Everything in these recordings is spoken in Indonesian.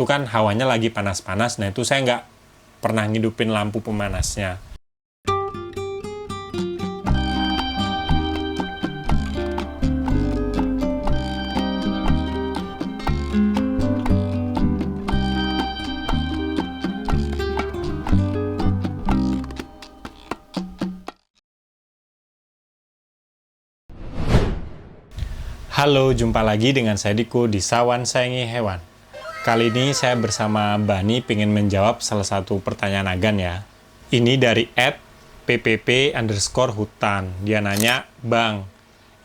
itu kan hawanya lagi panas-panas. Nah itu saya nggak pernah ngidupin lampu pemanasnya. Halo, jumpa lagi dengan saya Diko di Sawan Sayangi Hewan. Kali ini saya bersama Bani pengen menjawab salah satu pertanyaan Agan ya. Ini dari @ppp_hutan. Dia nanya, Bang,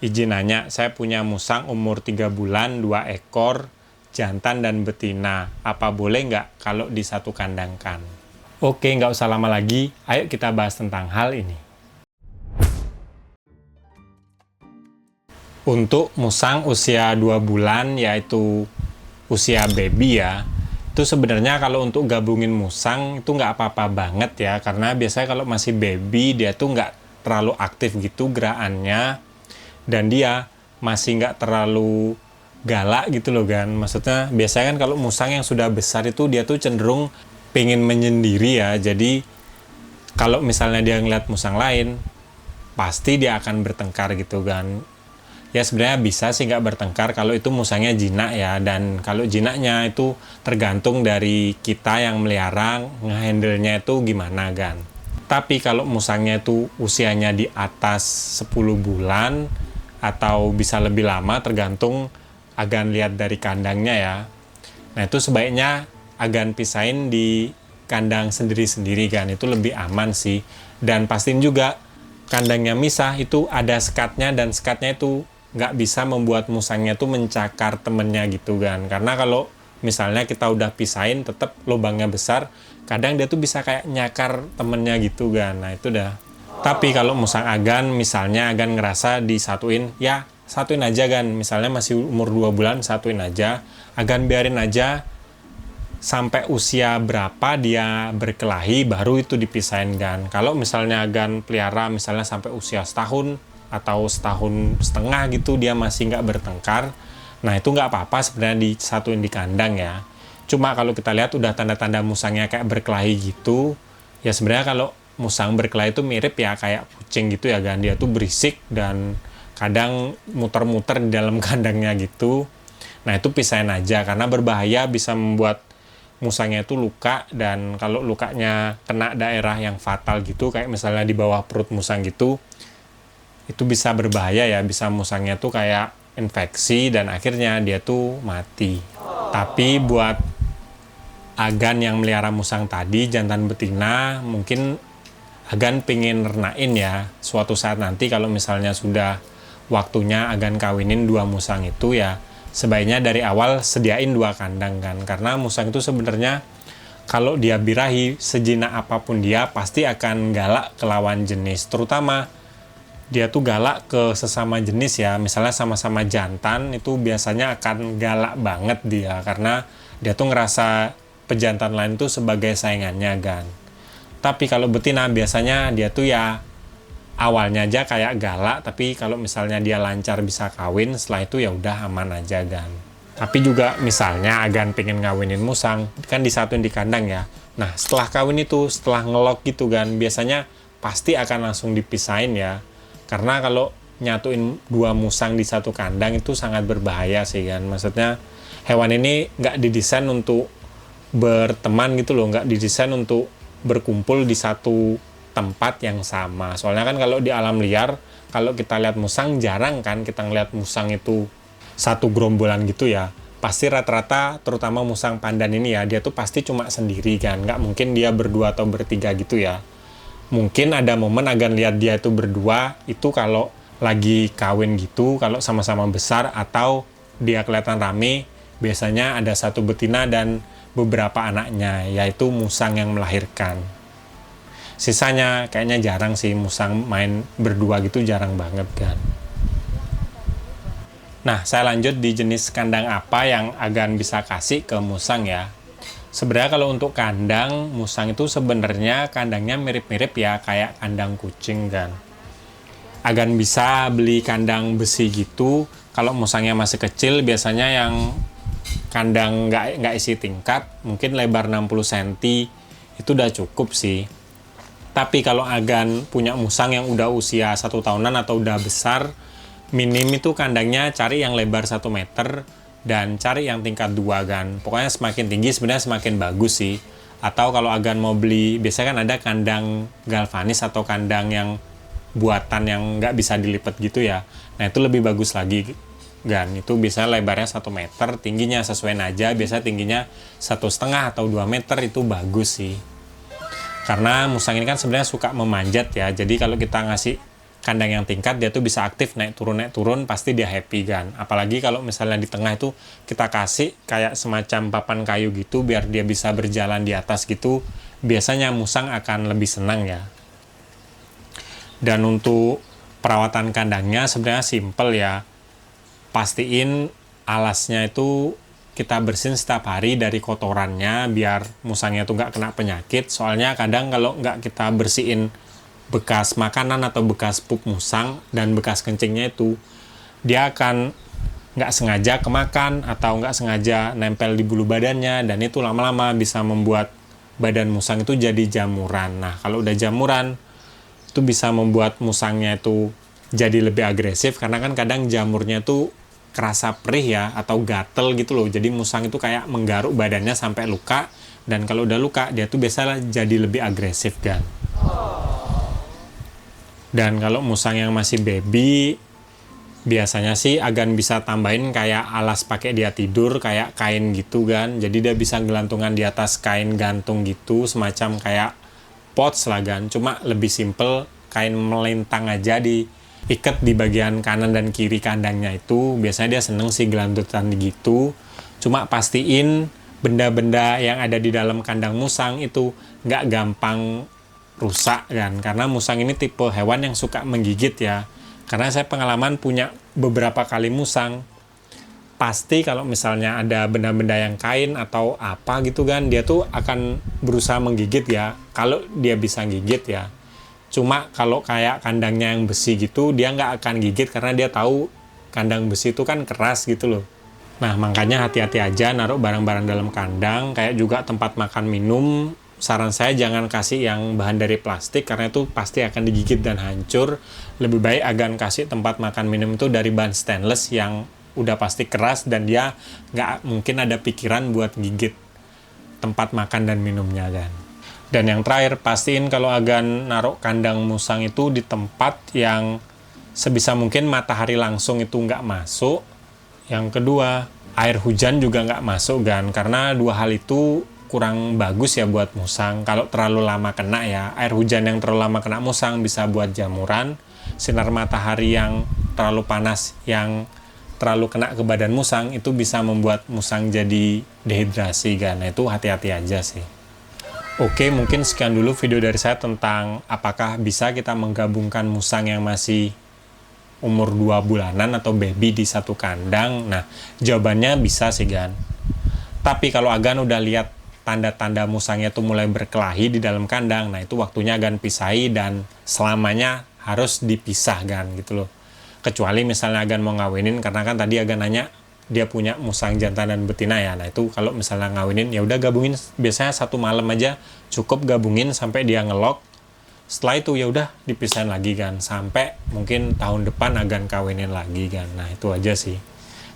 izin nanya, saya punya musang umur 3 bulan, 2 ekor, jantan dan betina. Apa boleh nggak kalau di satu kandangkan? Oke, nggak usah lama lagi, ayo kita bahas tentang hal ini. Untuk musang usia 2 bulan, yaitu usia baby ya, itu sebenarnya kalau untuk gabungin musang itu nggak apa-apa banget ya, karena biasanya kalau masih baby dia tuh nggak terlalu aktif gitu gerakannya, dan dia masih nggak terlalu galak gitu loh kan. Maksudnya biasanya kan kalau musang yang sudah besar itu dia tuh cenderung pengen menyendiri ya, jadi kalau misalnya dia ngeliat musang lain, pasti dia akan bertengkar gitu kan. Ya sebenarnya bisa sih nggak bertengkar kalau itu musangnya jinak ya, dan kalau jinaknya itu tergantung dari kita yang melihara ngehandle-nya itu gimana kan. Tapi kalau musangnya itu usianya di atas 10 bulan atau bisa lebih lama tergantung Agan lihat dari kandangnya ya. Nah itu sebaiknya Agan pisahin di kandang sendiri-sendiri kan, itu lebih aman sih. Dan pastiin juga kandangnya misah itu ada sekatnya, dan sekatnya itu nggak bisa membuat musangnya tuh mencakar temennya gitu kan. Karena kalau misalnya kita udah pisahin tetap lubangnya besar, kadang dia tuh bisa kayak nyakar temennya gitu kan. Nah itu dah. Tapi kalau musang Agan, misalnya Agan ngerasa disatuin, ya satuin aja kan. Misalnya masih umur 2 bulan, satuin aja. Agan biarin aja sampai usia berapa dia berkelahi, baru itu dipisahin kan. Kalau misalnya Agan pelihara misalnya sampai usia setahun atau setahun setengah gitu dia masih nggak bertengkar, nah itu nggak apa-apa sebenarnya disatuin di kandang ya. Cuma kalau kita lihat udah tanda-tanda musangnya kayak berkelahi gitu, ya sebenarnya kalau musang berkelahi itu mirip ya kayak kucing gitu ya kan, dia tuh berisik dan kadang muter-muter di dalam kandangnya gitu. Nah itu pisahin aja karena berbahaya, bisa membuat musangnya itu luka, dan kalau lukanya kena daerah yang fatal gitu kayak misalnya di bawah perut musang gitu, itu bisa berbahaya ya, bisa musangnya tuh kayak infeksi dan akhirnya dia tuh mati. Tapi buat Agan yang melihara musang tadi, jantan betina, mungkin Agan pengen renain ya suatu saat nanti kalau misalnya sudah waktunya Agan kawinin 2 musang itu ya, sebaiknya dari awal sediain 2 kandang kan, karena musang itu sebenarnya kalau dia birahi sejinak apapun dia pasti akan galak ke lawan jenis, terutama dia tuh galak ke sesama jenis ya. Misalnya sama-sama jantan itu biasanya akan galak banget dia, karena dia tuh ngerasa pejantan lain tuh sebagai saingannya kan. Tapi kalau betina biasanya dia tuh ya awalnya aja kayak galak, tapi kalau misalnya dia lancar bisa kawin, setelah itu ya udah aman aja kan. Tapi juga misalnya Agan pengen ngawinin musang, kan disatuin di kandang ya. Nah setelah kawin itu, setelah ngelok gitu kan, biasanya pasti akan langsung dipisahin ya. Karena kalau nyatuin 2 musang di satu kandang itu sangat berbahaya sih kan. Maksudnya hewan ini nggak didesain untuk berteman gitu loh, nggak didesain untuk berkumpul di satu tempat yang sama. Soalnya kan kalau di alam liar, kalau kita lihat musang jarang kan kita ngeliat musang itu satu gerombolan gitu ya. Pasti rata-rata terutama musang pandan ini ya, dia tuh pasti cuma sendiri kan, nggak mungkin dia berdua atau bertiga gitu ya. Mungkin ada momen Agan lihat dia itu berdua, itu kalau lagi kawin gitu, kalau sama-sama besar atau dia kelihatan rame, biasanya ada 1 betina dan beberapa anaknya, yaitu musang yang melahirkan. Sisanya kayaknya jarang sih musang main berdua gitu, jarang banget kan. Nah, saya lanjut di jenis kandang apa yang Agan bisa kasih ke musang ya. Sebenarnya kalau untuk kandang musang itu sebenarnya kandangnya mirip-mirip ya kayak kandang kucing kan. Agan bisa beli kandang besi gitu. Kalau musangnya masih kecil biasanya yang kandang nggak isi tingkat, mungkin lebar 60 cm itu udah cukup sih. Tapi kalau agan punya musang yang udah usia 1 tahunan atau udah besar, minim itu kandangnya cari yang lebar 1 meter dan cari yang tingkat 2 kan. Pokoknya semakin tinggi sebenarnya semakin bagus sih. Atau kalau agan mau beli, biasanya kan ada kandang galvanis atau kandang yang buatan yang nggak bisa dilipat gitu ya. Nah itu lebih bagus lagi kan. Itu bisa lebarnya 1 meter, tingginya sesuai aja. Biasa tingginya 1,5 atau 2 meter itu bagus sih. Karena musang ini kan sebenarnya suka memanjat ya. Jadi kalau kita ngasih kandang yang tingkat, dia tuh bisa aktif naik turun, pasti dia happy kan. Apalagi kalau misalnya di tengah itu kita kasih kayak semacam papan kayu gitu, biar dia bisa berjalan di atas gitu, biasanya musang akan lebih senang ya. Dan untuk perawatan kandangnya sebenarnya simple ya. Pastiin alasnya itu kita bersihin setiap hari dari kotorannya, biar musangnya tuh nggak kena penyakit. Soalnya kadang kalau nggak kita bersihin bekas makanan atau bekas pup musang dan bekas kencingnya itu, dia akan nggak sengaja kemakan atau nggak sengaja nempel di bulu badannya, dan itu lama-lama bisa membuat badan musang itu jadi jamuran. Nah kalau udah jamuran itu bisa membuat musangnya itu jadi lebih agresif, karena kan kadang jamurnya itu kerasa perih ya atau gatel gitu loh. Jadi musang itu kayak menggaruk badannya sampai luka, dan kalau udah luka dia tuh biasanya jadi lebih agresif kan. Dan kalau musang yang masih baby, biasanya sih agan bisa tambahin kayak alas pakai dia tidur, kayak kain gitu kan. Jadi dia bisa gelantungan di atas kain gantung gitu, semacam kayak pots lah kan. Cuma lebih simple, kain melintang aja diikat di bagian kanan dan kiri kandangnya itu. Biasanya dia seneng sih gelantungan gitu. Cuma pastiin benda-benda yang ada di dalam kandang musang itu nggak gampang rusak kan, karena musang ini tipe hewan yang suka menggigit ya. Karena saya pengalaman punya beberapa kali musang, pasti kalau misalnya ada benda-benda yang kain atau apa gitu kan, dia tuh akan berusaha menggigit ya, kalau dia bisa gigit ya. Cuma kalau kayak kandangnya yang besi gitu, dia nggak akan gigit karena dia tahu kandang besi itu kan keras gitu loh. Nah makanya hati-hati aja naruh barang-barang dalam kandang, kayak juga tempat makan minum. Saran saya jangan kasih yang bahan dari plastik, karena itu pasti akan digigit dan hancur. Lebih baik agan kasih tempat makan minum itu dari bahan stainless yang udah pasti keras, dan dia nggak mungkin ada pikiran buat gigit tempat makan dan minumnya kan. Dan yang terakhir, pastiin kalau agan naruh kandang musang itu di tempat yang sebisa mungkin matahari langsung itu nggak masuk. Yang kedua, air hujan juga nggak masuk kan, karena dua hal itu kurang bagus ya buat musang. Kalau terlalu lama kena ya, air hujan yang terlalu lama kena musang bisa buat jamuran. Sinar matahari yang terlalu panas yang terlalu kena ke badan musang itu bisa membuat musang jadi dehidrasi kan. Nah itu hati-hati aja sih. Oke, mungkin sekian dulu video dari saya tentang apakah bisa kita menggabungkan musang yang masih umur 2 bulanan atau baby di satu kandang. Nah jawabannya bisa sih kan. Tapi kalau agan udah lihat tanda-tanda musangnya tuh mulai berkelahi di dalam kandang, nah itu waktunya agan pisahi, dan selamanya harus dipisah kan gitu loh. Kecuali misalnya agan mau ngawinin, karena kan tadi agan nanya dia punya musang jantan dan betina ya. Nah itu kalau misalnya ngawinin ya udah gabungin, biasanya 1 malam aja cukup gabungin sampai dia ngelok. Setelah itu ya udah dipisahin lagi kan, sampai mungkin tahun depan agan kawinin lagi kan. Nah itu aja sih.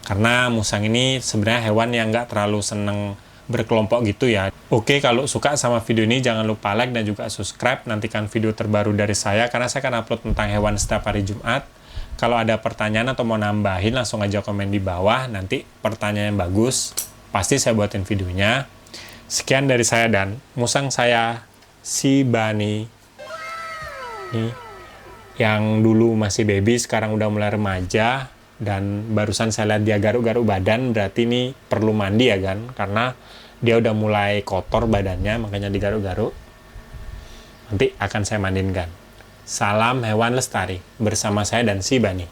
Karena musang ini sebenarnya hewan yang nggak terlalu seneng berkelompok gitu ya. Oke, kalau suka sama video ini jangan lupa like dan juga subscribe. Nantikan video terbaru dari saya, karena saya akan upload tentang hewan setiap hari Jumat. Kalau ada pertanyaan atau mau nambahin, langsung aja komen di bawah. Nanti pertanyaan yang bagus, pasti saya buatin videonya. Sekian dari saya dan musang saya, si Bani. Nih, yang dulu masih baby, sekarang udah mulai remaja. Dan barusan saya lihat dia garuk-garuk badan, berarti ini perlu mandi ya kan, karena dia udah mulai kotor badannya, makanya digaruk-garuk. Nanti akan saya mandikan. Salam hewan lestari bersama saya dan si Bani.